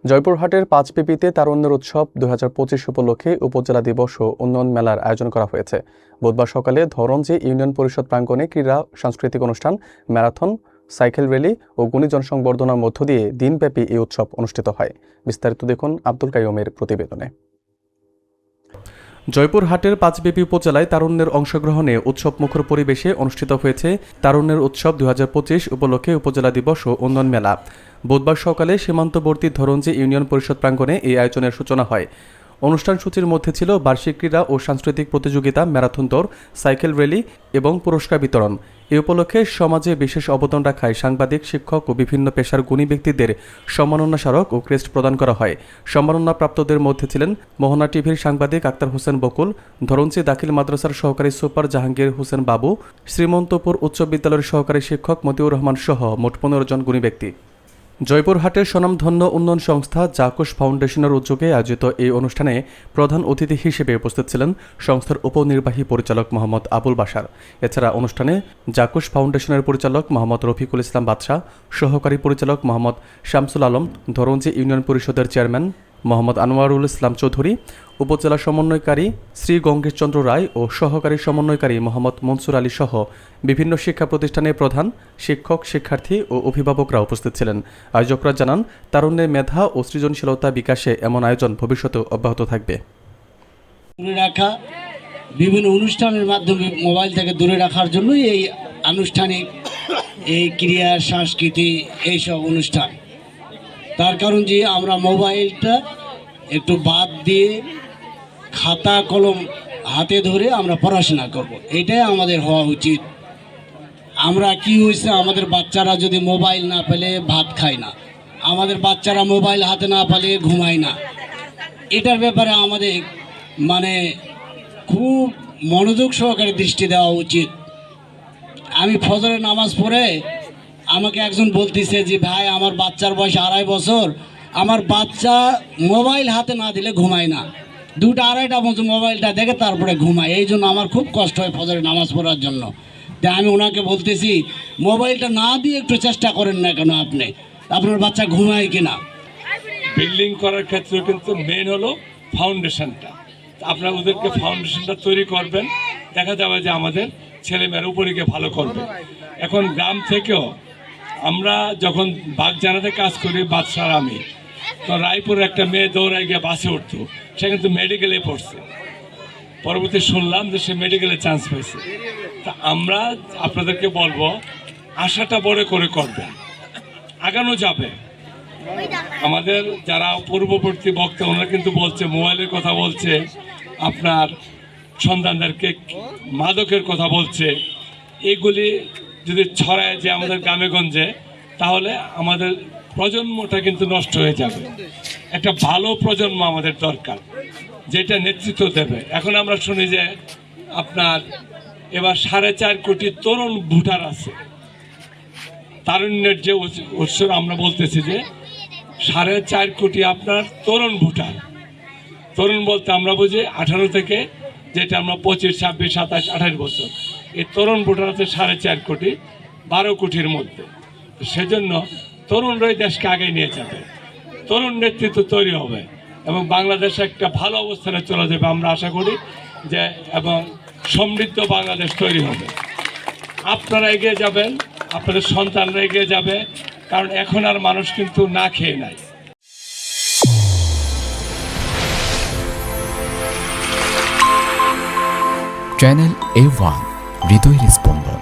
জয়পুরহাটের পাঁচবিবিতে তারুণ্যের উৎসব ২০২৫ উপলক্ষে উপজেলা দিবস ও উন্নয়ন মেলার আয়োজন করা হয়েছে। বুধবার সকালে ধরঞ্জি ইউনিয়ন পরিষদ প্রাঙ্গণে ক্রীড়া সাংস্কৃতিক অনুষ্ঠান, ম্যারাথন, সাইকেল র্যালি ও গুণীজন সংবর্ধনার মধ্য দিয়ে দিনব্যাপী এই উৎসব অনুষ্ঠিত হয়। বিস্তারিত দেখুন আব্দুল কাইয়ুমের প্রতিবেদনে। জয়পুরহাটের পাঁচবিবি উপজেলায় তারুণ্যের অংশগ্রহণে উৎসবমুখর পরিবেশে অনুষ্ঠিত হয়েছে তারুণ্যের উৎসব ২০২৫ উপলক্ষে উপজেলা দিবস ও উন্নয়ন মেলা। বুধবার সকালে সীমান্তবর্তী ধরঞ্জি ইউনিয়ন পরিষদ প্রাঙ্গণে এই আয়োজনের সূচনা হয়। অনুষ্ঠান সূচির মধ্যে ছিল বার্ষিক ক্রীড়া ও সাংস্কৃতিক প্রতিযোগিতা, ম্যারাথন দৌড়, সাইকেল র্যালি এবং পুরস্কার বিতরণ। এ উপলক্ষে সমাজে বিশেষ অবদান রাখায় সাংবাদিক, শিক্ষক ও বিভিন্ন পেশার গুণী ব্যক্তিদের সম্মাননা স্মারক ও ক্রেস্ট প্রদান করা হয়। সম্মাননাপ্রাপ্তদের মধ্যে ছিলেন মোহনা টিভির সাংবাদিক আক্তার হোসেন বকুল, ধরঞ্জি দাখিল মাদ্রাসার সহকারী সুপার জাহাঙ্গীর হোসেন বাবু, শ্রীমন্তপুর উচ্চ বিদ্যালয়ের সহকারী শিক্ষক মতিউর রহমান সহ মোট ১৫ জন গুণী ব্যক্তি। জয়পুরহাটের স্বনামধন্য উন্নয়ন সংস্থা জাকুশ ফাউন্ডেশনের উদ্যোগে আয়োজিত এই অনুষ্ঠানে প্রধান অতিথি হিসেবে উপস্থিত ছিলেন সংস্থার উপনির্বাহী পরিচালক মোহাম্মদ আবুল বাশার। এছাড়া অনুষ্ঠানে জাকুশ ফাউন্ডেশনের পরিচালক মোহাম্মদ রফিকুল ইসলাম বাদশাহ, সহকারী পরিচালক মোহাম্মদ শামসুল আলম, ধরঞ্জি ইউনিয়ন পরিষদের চেয়ারম্যান মোহাম্মদ আনোয়ারুল ইসলাম চৌধুরী, উপজেলা সমন্বয়কারী শ্রী গঙ্গেশচন্দ্র রায় ও সহকারী সমন্বয়কারী মোহাম্মদ মনসুর আলী সহ বিভিন্ন শিক্ষা প্রতিষ্ঠানের প্রধান, শিক্ষক, শিক্ষার্থী ও অভিভাবকরা উপস্থিত ছিলেন। আয়োজকরা জানান, তারুণ্যের মেধা ও সৃজনশীলতা বিকাশে এমন আয়োজন ভবিষ্যতেও অব্যাহত থাকবে। বিভিন্ন অনুষ্ঠানের মাধ্যমে মোবাইল থেকে দূরে রাখার জন্য এই আনুষ্ঠানিক এই ক্রীড়া সংস্কৃতি এইসব অনুষ্ঠান। তার কারণ যে আমরা মোবাইলটা একটু বাদ দিয়ে খাতা কলম হাতে ধরে আমরা পড়াশোনা করব, এটাই আমাদের হওয়া উচিত। আমরা কি হয়েছে, আমাদের বাচ্চারা যদি মোবাইল না পেলে ভাত খায় না, আমাদের বাচ্চারা মোবাইল হাতে না পেলে ঘুমায় না। এটার ব্যাপারে আমাদের খুব মনোযোগ সহকারে দৃষ্টি দেওয়া উচিত। আমি ফজরের নামাজ পড়ে আমাকে একজন বলতেছে যে ভাই, আমার বাচ্চার বয়স 2.5 বছর, আমার বাচ্চা মোবাইল হাতে না দিলে ঘুমায় না, 2টা-2.5টা বছর মোবাইলটা দেখে তারপরে ঘুমায়। এই জন্য আমার খুব কষ্ট হয় ফজরের নামাজ পড়ার জন্য। তাই আমি ওনাকে বলতেছি, মোবাইলটা না দিয়ে একটু চেষ্টা করেন না কেন আপনি, আপনার বাচ্চা ঘুমায় কিনা। বিল্ডিং করার ক্ষেত্রে কিন্তু মেন হলো ফাউন্ডেশনটা। আপনারা ওদেরকে ফাউন্ডেশনটা তৈরি করবেন, দেখা যাবে যে আমাদের ছেলেমেয়ের উপরে গিয়ে ভালো করবে। এখন গ্রাম থেকেও আমরা যখন বাগজানাতে কাজ করি, বাদশার আমি, তো রায়পুরের একটা মেয়ে দৌড়ায় গিয়ে বাসে উঠতো, সে কিন্তু মেডিকেলে পড়ছে। পরবর্তী শুনলাম যে সে মেডিকেলে চান্স পেয়েছে। তা আমরা আপনাদেরকে বলবো, আশাটা বড় করে করবেন, আগানো যাবে। আমাদের যারা পূর্ববর্তী বক্তা ওনারা কিন্তু বলছে, মোবাইলের কথা বলছে, আপনার সন্তানদেরকে মাদকের কথা বলছে। এগুলি যদি ছড়ায় যে আমাদের গ্রামেগঞ্জে, তাহলে আমাদের প্রজন্মটা কিন্তু নষ্ট হয়ে যাবে। একটা ভালো প্রজন্ম আমাদের দরকার, যেটা নেতৃত্ব দেবে। এখন আমরা শুনি যে আপনার এবার 4.5 কোটি তরুণ ভোটার আছে। তারুণ্যের যে উৎসব আমরা বলতেছি যে 4.5 কোটি আপনার তরুণ ভোটার। তরুণ বলতে আমরা বুঝি 18 থেকে, যেটা আমরা 25, 26, 27, 28 বছর। এই তরুণ ভোটার আছে 4.5 কোটি, 12 কোটির মধ্যে। সেজন্য তরুণরাই দেশকে আগে নিয়ে যাবে, তরুণ নেতৃত্ব তৈরি হবে এবং বাংলাদেশ একটা ভালো অবস্থানে চলে যাবে আমরা আশা করি যে, এবং সমৃদ্ধ বাংলাদেশ তৈরি হবে। আপনারা এগিয়ে যাবেন, আপনাদের সন্তানরা এগিয়ে যাবে, কারণ এখন আর মানুষ কিন্তু না খেয়ে নাই। চ্যানেল A1 হৃদয়ের স্পন্দন।